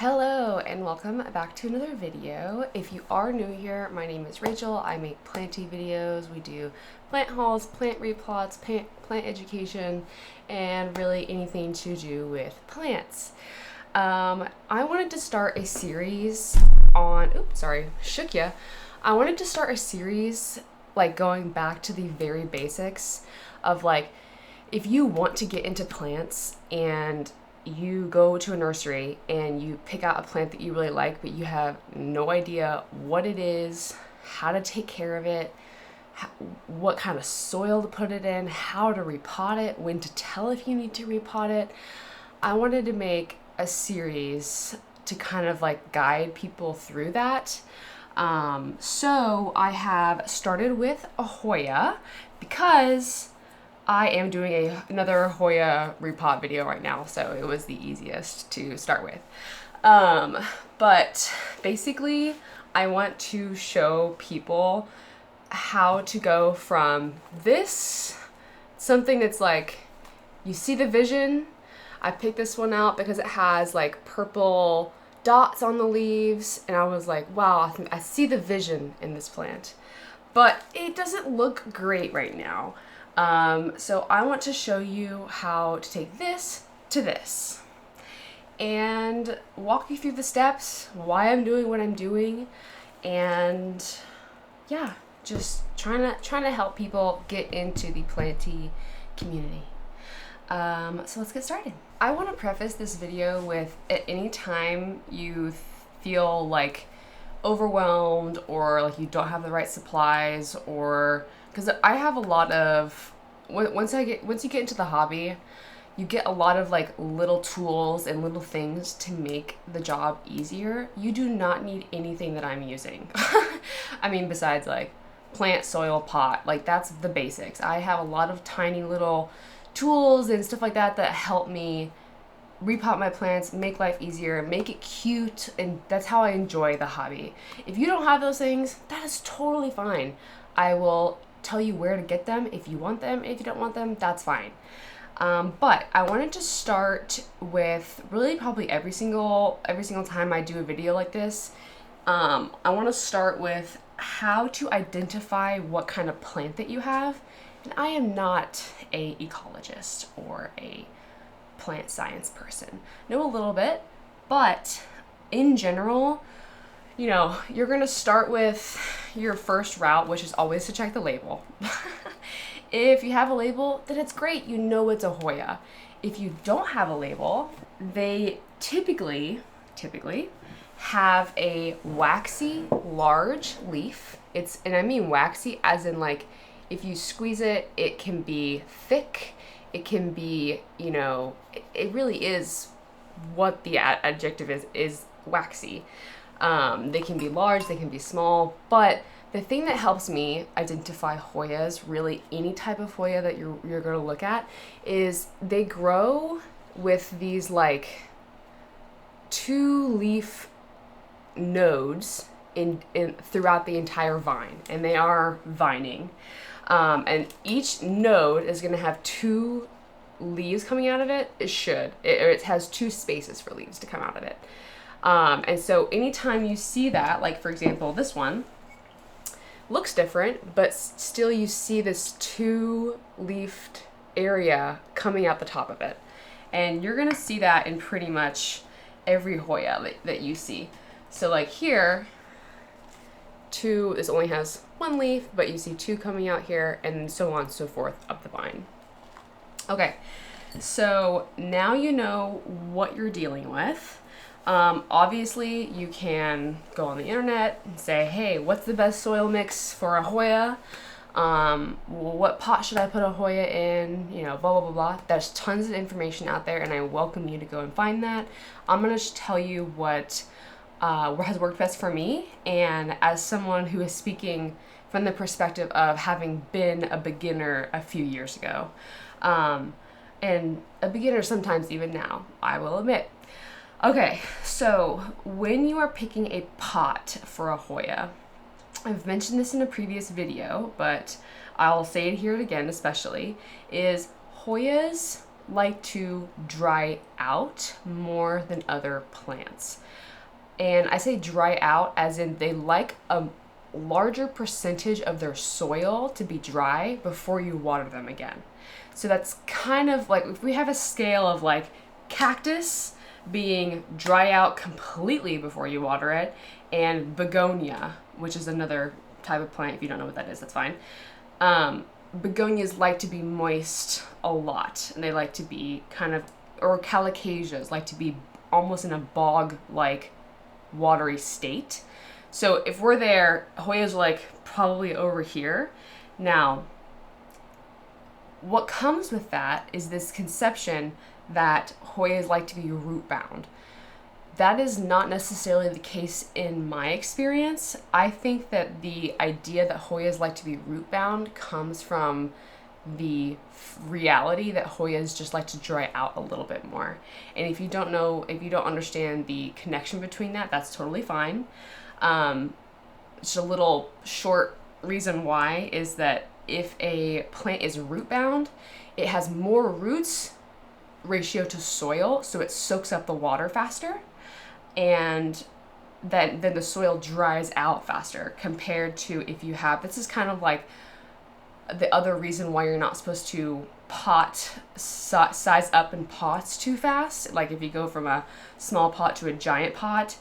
Hello and welcome back to another video. If you are new here, my name is Rachel. I make planting videos. We do plant hauls, plant replots, plant education, and really anything to do with plants. I wanted to start a series on, shook ya. I wanted to start a series like going back to the very basics of like, if you want to get into plants and you go to a nursery and you pick out a plant that you really like, but you have no idea what it is, how to take care of it, what kind of soil to put it in, how to repot it, when to tell if you need to repot it. I wanted to make a series to kind of like guide people through that. So I have started with a HOYA because I am doing another HOYA repot video right now, so it was the easiest to start with. But basically, I want to show people how to go from this, something that's like, you see the vision. I picked this one out because it has like purple dots on the leaves, and I was like, wow, I see the vision in this plant. But it doesn't look great right now. So I want to show you how to take this to this and walk you through the steps, why I'm doing what I'm doing, and yeah, just trying to help people get into the planty community. So let's get started. I want to preface this video with, at any time you feel like overwhelmed or like you don't have the right supplies, or because I have a lot of, once you get into the hobby, you get a lot of like little tools and little things to make the job easier. You do not need anything that I'm using. I mean, besides like plant, soil, pot, like that's the basics. I have a lot of tiny little tools and stuff like that that help me repot my plants, make life easier, make it cute, and that's how I enjoy the hobby. If you don't have those things, that is totally fine. I will tell you where to get them if you want them. If you don't want them, that's fine. But I wanted to start with really probably every single time I do a video like this. I want to start with how to identify what kind of plant that you have. And I am not an ecologist or a plant science person. Know a little bit, but in general, you know, you're gonna start with your first route, which is always to check the label. If you have a label, then it's great, you know it's a HOYA. If you don't have a label, they typically have a waxy, large leaf. And I mean waxy as in like, if you squeeze it, it can be thick, it can be, you know, it really is what the adjective is waxy. They can be large, they can be small, but the thing that helps me identify HOYAs, really any type of HOYA that you're going to look at, is they grow with these like 2-leaf nodes in throughout the entire vine, and they are vining. And each node is going to have 2 leaves coming out of it. It has 2 spaces for leaves to come out of it. And so anytime you see that, like for example, this one looks different, but still you see this 2-leafed area coming out the top of it. And you're going to see that in pretty much every HOYA that you see. So like here, this only has 1 leaf, but you see 2 coming out here, and so on and so forth up the vine. Okay, so now you know what you're dealing with. Obviously, you can go on the internet and say, hey, what's the best soil mix for a HOYA? What pot should I put a HOYA in? You know, blah, blah, blah, blah. There's tons of information out there, and I welcome you to go and find that. I'm going to tell you what has worked best for me, and as someone who is speaking from the perspective of having been a beginner a few years ago, and a beginner sometimes even now, I will admit. Okay, so when you are picking a pot for a HOYA, I've mentioned this in a previous video, but I'll say it here again especially, is HOYAs like to dry out more than other plants. And I say dry out as in they like a larger percentage of their soil to be dry before you water them again. So that's kind of like if we have a scale of like cactus being dry out completely before you water it, and begonia, which is another type of plant. If you don't know what that is, that's fine. Begonias like to be moist a lot, and they like to be kind of, or calocasias like to be almost in a bog-like watery state. So if we're there, Hoyas are like probably over here. Now, what comes with that is this conception that Hoyas like to be root bound. That is not necessarily the case in my experience. I think that the idea that Hoyas like to be root bound comes from the reality that Hoyas just like to dry out a little bit more. And if you don't understand the connection between that, that's totally fine. Just a little short reason why is that if a plant is root bound, it has more roots ratio to soil, so it soaks up the water faster, and then the soil dries out faster compared to if you have, this is kind of like the other reason why you're not supposed to size up in pots too fast. Like if you go from a small pot to a giant pot,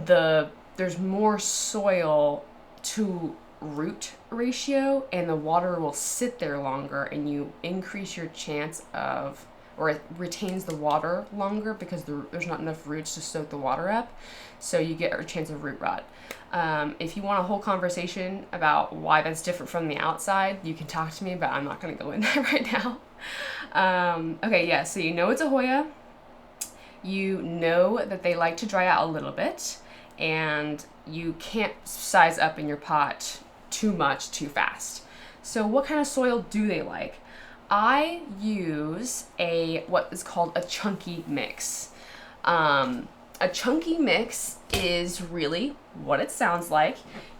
there's more soil to root ratio, and the water will sit there longer, and you increase your chance of, or it retains the water longer because there's not enough roots to soak the water up, so you get a chance of root rot. If you want a whole conversation about why that's different from the outside, you can talk to me, but I'm not going to go in there right now. Okay, yeah, so you know it's a Hoya. You know that they like to dry out a little bit, and you can't size up in your pot too much too fast. So what kind of soil do they like? I use what is called a chunky mix. A chunky mix is really what it sounds like.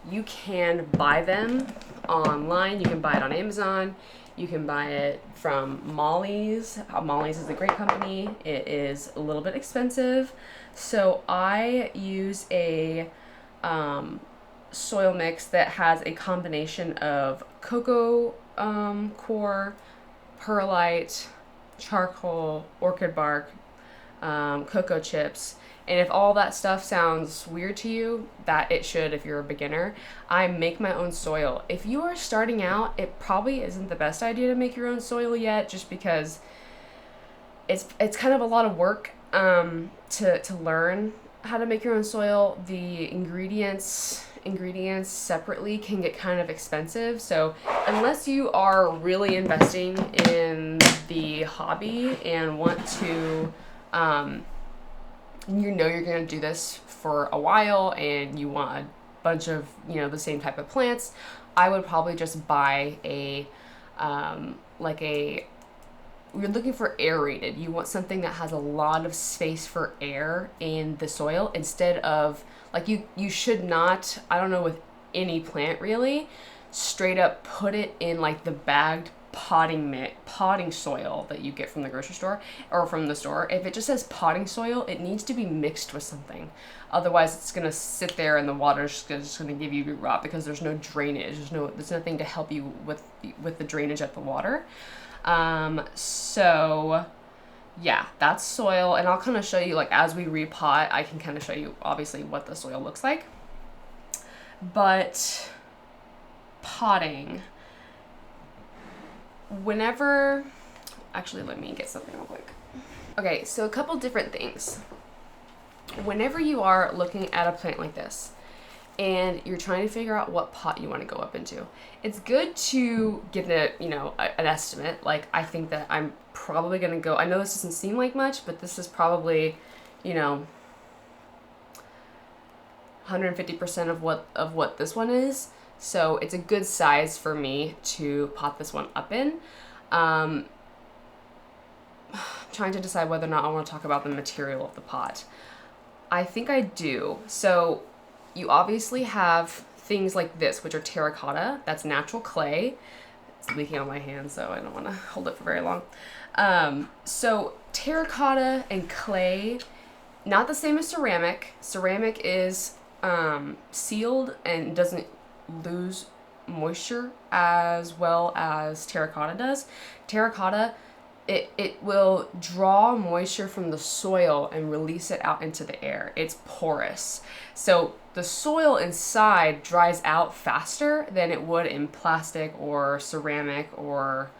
You can buy them online. You can buy it on Amazon. You can buy it from Molly's. Molly's is a great company. It is a little bit expensive. So I use a soil mix that has a combination of cocoa coir, perlite, charcoal, orchid bark, cocoa chips. And if all that stuff sounds weird to you, that it should if you're a beginner. I make my own soil. If you are starting out, it probably isn't the best idea to make your own soil yet, just because it's kind of a lot of work to learn how to make your own soil. The ingredients separately can get kind of expensive. So unless you are really investing in the hobby and want to, you're going to do this for a while and you want a bunch of, the same type of plants, I would probably just buy you're looking for aerated. You want something that has a lot of space for air in the soil instead of, like, you should not, I don't know, with any plant really, straight up put it in like the bagged potting soil that you get from the grocery store or from the store. If it just says potting soil, it needs to be mixed with something. Otherwise, it's gonna sit there and the water's just gonna give you root rot because there's no drainage. There's nothing to help you with the drainage of the water. So yeah, that's soil, and I'll kind of show you, like, as we repot, I can kind of show you obviously what the soil looks like. But potting, actually, let me get something real quick. Okay, so a couple different things. Whenever you are looking at a plant like this and you're trying to figure out what pot you want to go up into, it's good to get an estimate. Like, I think that I'm probably going to go, I know this doesn't seem like much, but this is probably, 150% of what this one is. So it's a good size for me to pot this one up in. I'm trying to decide whether or not I want to talk about the material of the pot. I think I do. So you obviously have things like this, which are terracotta. That's natural clay. It's leaking on my hand, so I don't want to hold it for very long. So terracotta and clay, not the same as ceramic. Ceramic is sealed and doesn't lose moisture as well as terracotta does. Terracotta, it will draw moisture from the soil and release it out into the air. It's porous. So the soil inside dries out faster than it would in plastic or ceramic or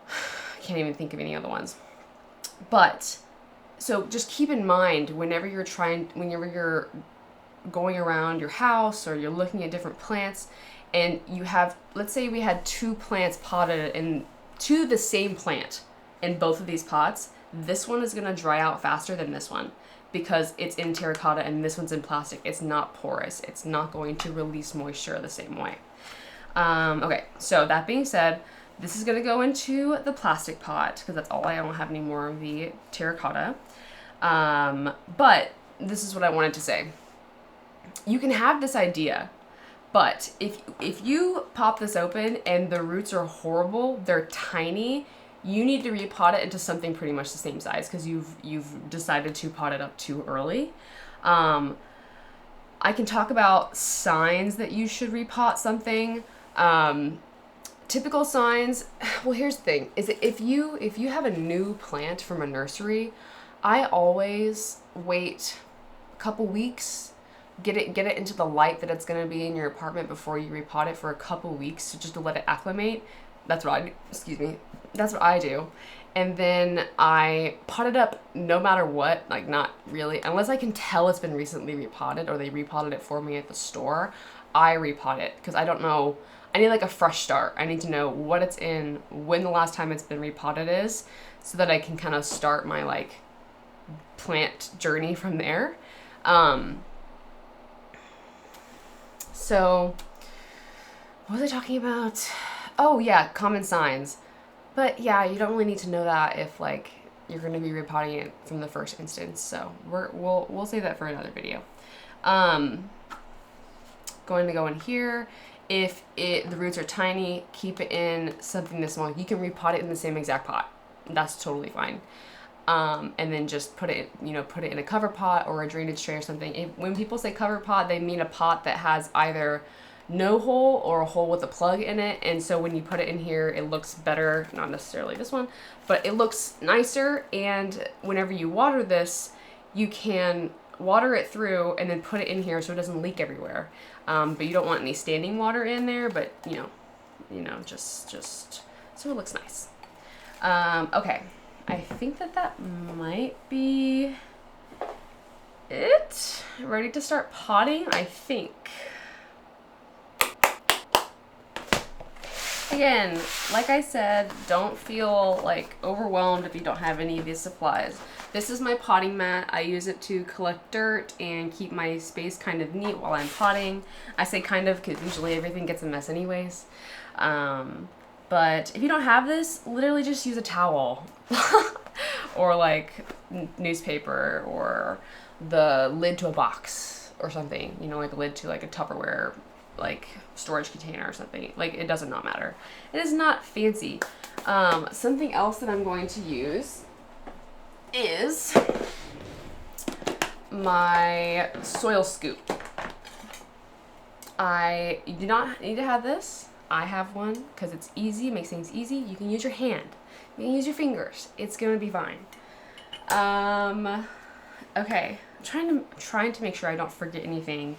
I can't even think of any other ones. But so just keep in mind whenever you're going around your house or you're looking at different plants and you have, let's say we had 2 plants potted into the same plant in both of these pots, this one is going to dry out faster than this one because it's in terracotta and this one's in plastic. It's not porous. It's not going to release moisture the same way. Okay, so that being said, this is going to go into the plastic pot because that's all I don't have any more of the terracotta. But this is what I wanted to say. You can have this idea, but if you pop this open and the roots are horrible, they're tiny, you need to repot it into something pretty much the same size because you've decided to pot it up too early. I can talk about signs that you should repot something. Typical signs, well, here's the thing, is that if you have a new plant from a nursery, I always wait a couple weeks, get it into the light that it's going to be in your apartment before you repot it for a couple weeks just to let it acclimate. That's what I do. And then I pot it up no matter what, like not really, unless I can tell it's been recently repotted or they repotted it for me at the store, I repot it because I don't know. I need like a fresh start. I need to know what it's in, when the last time it's been repotted is, so that I can kind of start my like plant journey from there. So what was I talking about? Oh yeah, common signs. But yeah, you don't really need to know that if like you're going to be repotting it from the first instance. So we'll save that for another video. Going to go in here. If the roots are tiny, keep it in something this small. You can repot it in the same exact pot. That's totally fine. And then just put it in a cover pot or a drainage tray or something. When people say cover pot, they mean a pot that has either no hole or a hole with a plug in it. And so when you put it in here, it looks better. Not necessarily this one, but it looks nicer. And whenever you water this, you can water it through and then put it in here so it doesn't leak everywhere. But you don't want any standing water in there, but just so it looks nice. Okay. I think that might be it. Ready to start potting, I think. Again, like I said, don't feel like overwhelmed if you don't have any of these supplies. This is my potting mat. I use it to collect dirt and keep my space kind of neat while I'm potting. I say kind of because usually everything gets a mess anyways. But if you don't have this, literally just use a towel or like newspaper or the lid to a box or something, like a lid to like a Tupperware like storage container or something. Like it does not matter. It is not fancy. Something else that I'm going to use is my soil scoop. You do not need to have this. I have one because it's easy, makes things easy. You can use your hand. You can use your fingers. It's gonna be fine. Okay, I'm trying to make sure I don't forget anything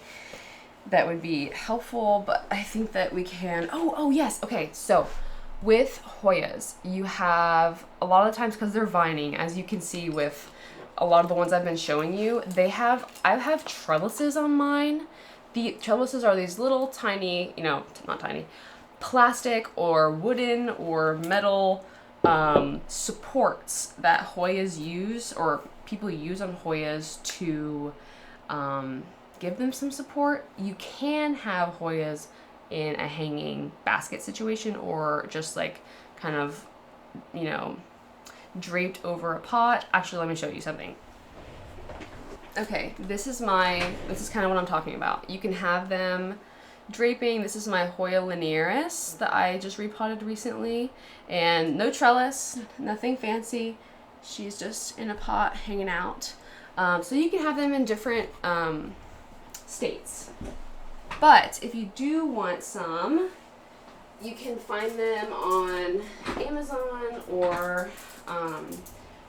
that would be helpful, but I think that we can. Oh yes. Okay, so with HOYAs, you have a lot of the times because they're vining, as you can see with a lot of the ones I've been showing you. I have trellises on mine. The trellises are these little tiny, not tiny, plastic or wooden or metal supports that HOYAs use, or people use on HOYAs to give them some support. You can have HOYAs in a hanging basket situation or just like kind of, draped over a pot. Actually, let me show you something. Okay, this is kind of what I'm talking about. You can have them draping, this is my Hoya linearis that I just repotted recently, and no trellis, nothing fancy. She's just in a pot hanging out. So you can have them in different states. But if you do want some, you can find them on Amazon or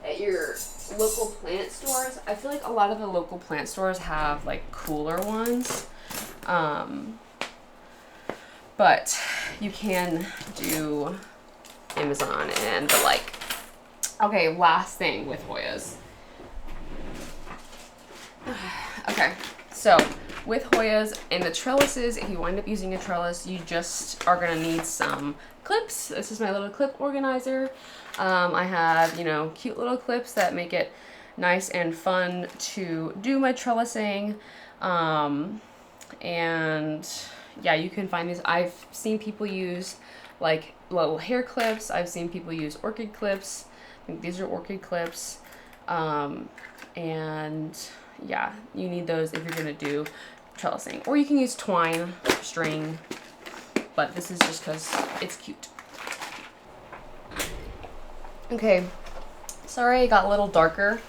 at your local plant stores. I feel like a lot of the local plant stores have like cooler ones. But you can do Amazon and the like. Okay, last thing with Hoyas. Okay, so with Hoyas and the trellises, if you wind up using a trellis, you just are gonna need some clips. This is my little clip organizer. I have, you know, cute little clips that make it nice and fun to do my trellising. And yeah, you can find these. I've seen people use like little hair clips. I've seen people use orchid clips. I think these are orchid clips. And yeah, you need those if you're gonna do trellising. Or you can use twine, string, but this is just because it's cute. Okay, sorry it got a little darker.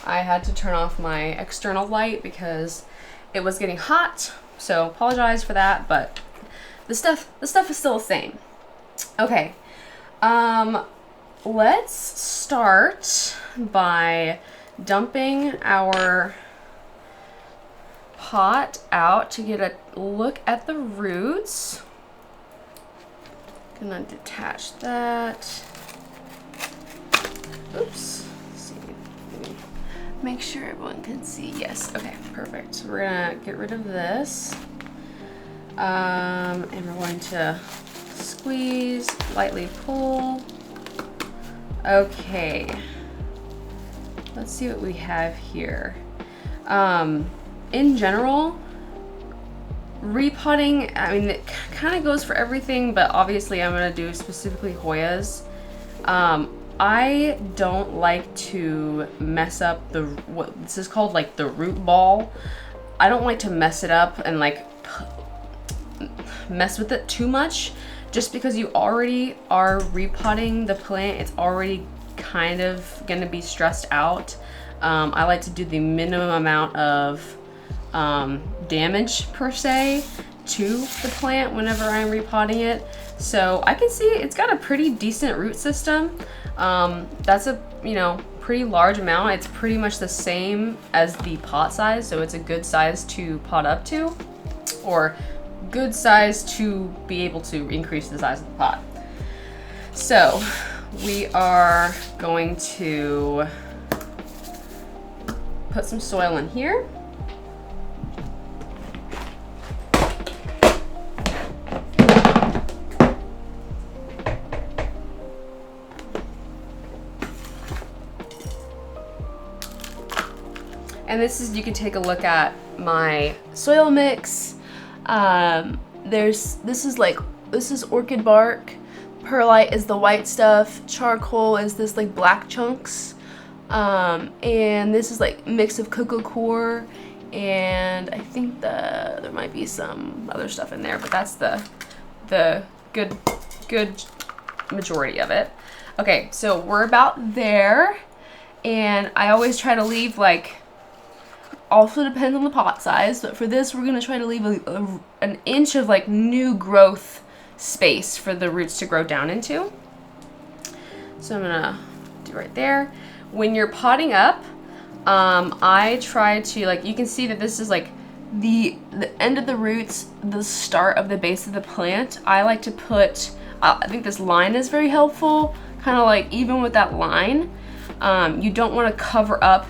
I had to turn off my external light because it was getting hot, so apologize for that, but the stuff is still the same. Okay, let's start by dumping our pot out to get a look at the roots. Gonna detach that. Oops. Let's see. Make sure everyone can see. Yes. Okay. Perfect. So we're gonna get rid of this, and we're going to squeeze, lightly pull. Okay. Let's see what we have here. In general, repotting, I mean, it kind of goes for everything, but obviously I'm gonna do specifically Hoyas. I don't like to mess up what this is called, like the root ball. I don't like to mess it up and like mess with it too much, just because you already are repotting the plant. It's already kind of gonna be stressed out. I like to do the minimum amount of damage per se to the plant whenever I'm repotting it. So I can see it's got a pretty decent root system. That's a, you know, pretty large amount. It's pretty much the same as the pot size, so it's a good size to pot up to, or good size to be able to increase the size of the pot. So we are going to put some soil in here. And this is, you can take a look at my soil mix. This is orchid bark, perlite is the white stuff, charcoal is this like black chunks, and this is like mix of cocoa core, and I think there might be some other stuff in there, but that's the good majority of it. Okay, so we're about there, and I always try to leave like, also depends on the pot size, but for this we're going to try to leave an inch of like new growth space for the roots to grow down into. So I'm going to do right there. When you're potting up, I try to, like, you can see that this is like the end of the roots, the start of the base of the plant. I like to put, I think this line is very helpful, kind of like even with that line, you don't want to cover up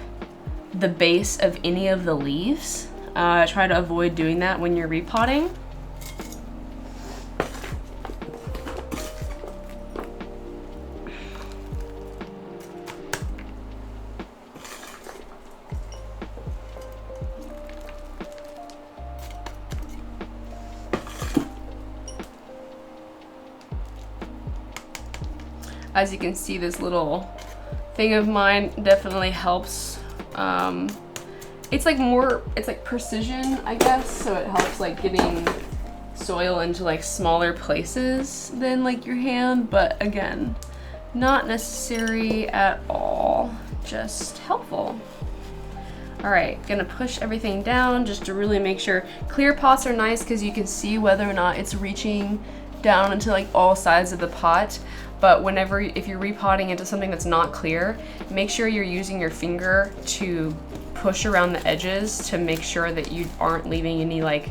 the base of any of the leaves. Try to avoid doing that when you're repotting. As you can see, this little thing of mine definitely helps. It's like precision, I guess, so it helps like getting soil into like smaller places than like your hand, but again, not necessary at all, just helpful. All right, gonna push everything down just to really make sure. Clear pots are nice because you can see whether or not it's reaching down into like all sides of the pot. But if you're repotting into something that's not clear, make sure you're using your finger to push around the edges to make sure that you aren't leaving any like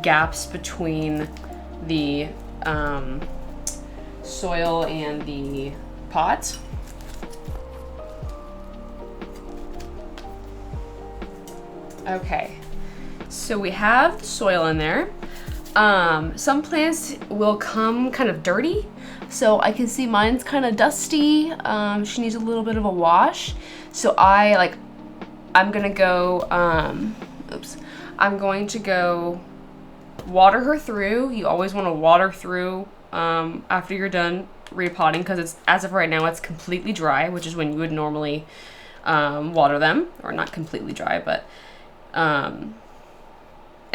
gaps between the soil and the pot. Okay, so we have the soil in there. Some plants will come kind of dirty, so I can see mine's kind of dusty. She needs a little bit of a wash. So I'm gonna go, I'm going to go water her through. You always want to water through after you're done repotting, because it's, as of right now, it's completely dry, which is when you would normally water them, or not completely dry, but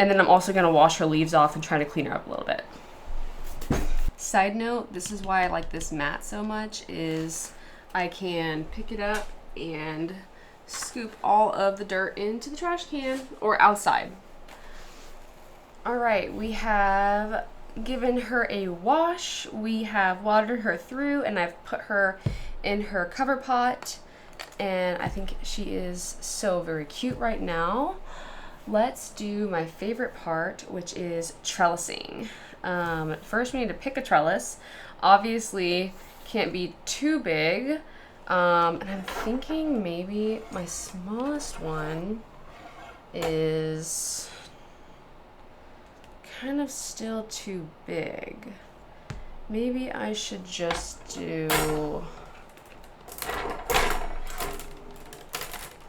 and then I'm also gonna wash her leaves off and try to clean her up a little bit. Side note, this is why I like this mat so much, is I can pick it up and scoop all of the dirt into the trash can or outside. All right, we have given her a wash, we have watered her through, and I've put her in her cover pot, and I think she is so very cute right now. Let's do my favorite part, which is trellising. First we need to pick a trellis. Obviously can't be too big. And I'm thinking maybe my smallest one is kind of still too big. Maybe I should just do...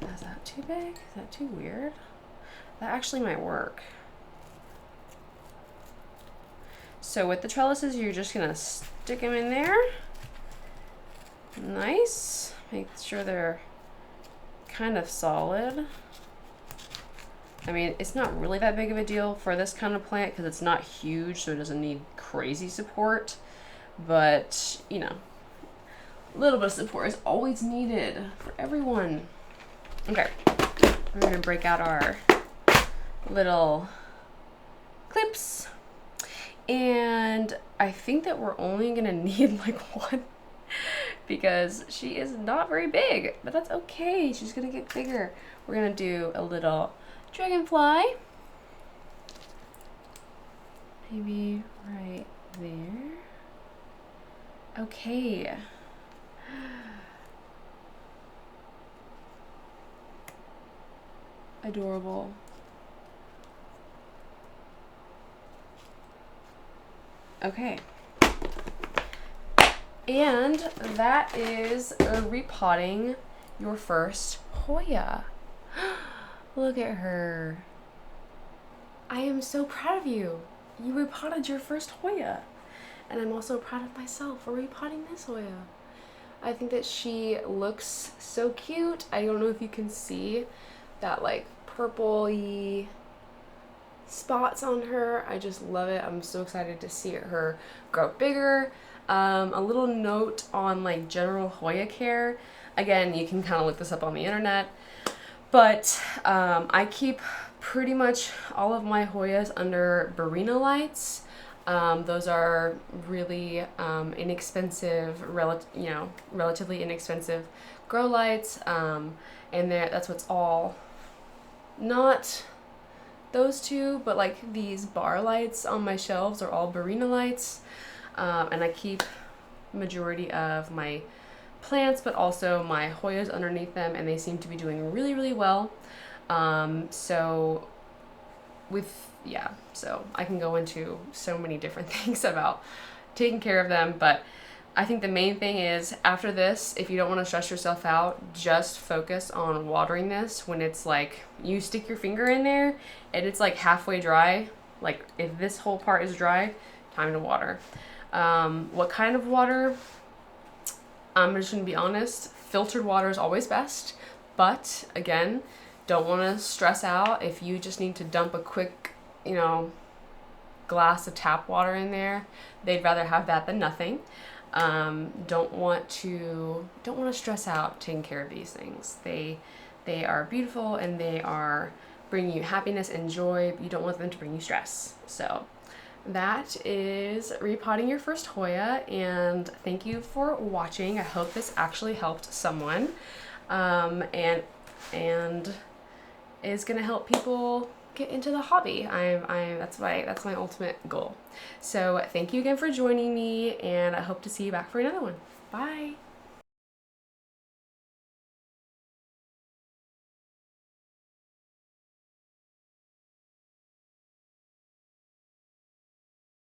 Is that too big? Is that too weird? That actually might work. So with the trellises, you're just gonna stick them in there. Nice. Make sure they're kind of solid. I mean, it's not really that big of a deal for this kind of plant because it's not huge, so it doesn't need crazy support. But, you know, a little bit of support is always needed for everyone. Okay, we're gonna break out our little clips, and I think that we're only gonna need like one because she is not very big, but that's okay, she's gonna get bigger. We're gonna do a little dragonfly, maybe right there. Okay. Adorable. Okay. And that is repotting your first Hoya. Look at her. I am so proud of you. You repotted your first Hoya. And I'm also proud of myself for repotting this Hoya. I think that she looks so cute. I don't know if you can see that like purple-y spots on her. I just love it. I'm so excited to see her grow bigger. A little note on like general Hoya care. Again, you can kind of look this up on the internet, but I keep pretty much all of my Hoyas under Barina lights. Those are really inexpensive, relatively inexpensive grow lights, and that's what's all, not those two, but like these bar lights on my shelves are all Barina lights, and I keep majority of my plants, but also my Hoyas underneath them, and they seem to be doing really, really well. So I can go into so many different things about taking care of them, but I think the main thing is after this, if you don't want to stress yourself out, just focus on watering this when it's like you stick your finger in there and it's like halfway dry. Like if this whole part is dry, time to water. What kind of water? I'm just gonna be honest, filtered water is always best, but again, don't want to stress out. If you just need to dump a quick, glass of tap water in there, they'd rather have that than nothing. Don't want to stress out taking care of these things. They are beautiful and they are bringing you happiness and joy, but you don't want them to bring you stress. So that is repotting your first Hoya, and thank you for watching. I hope this actually helped someone, and is gonna help people get into the hobby. That's my ultimate goal. So thank you again for joining me, and I hope to see you back for another one. Bye.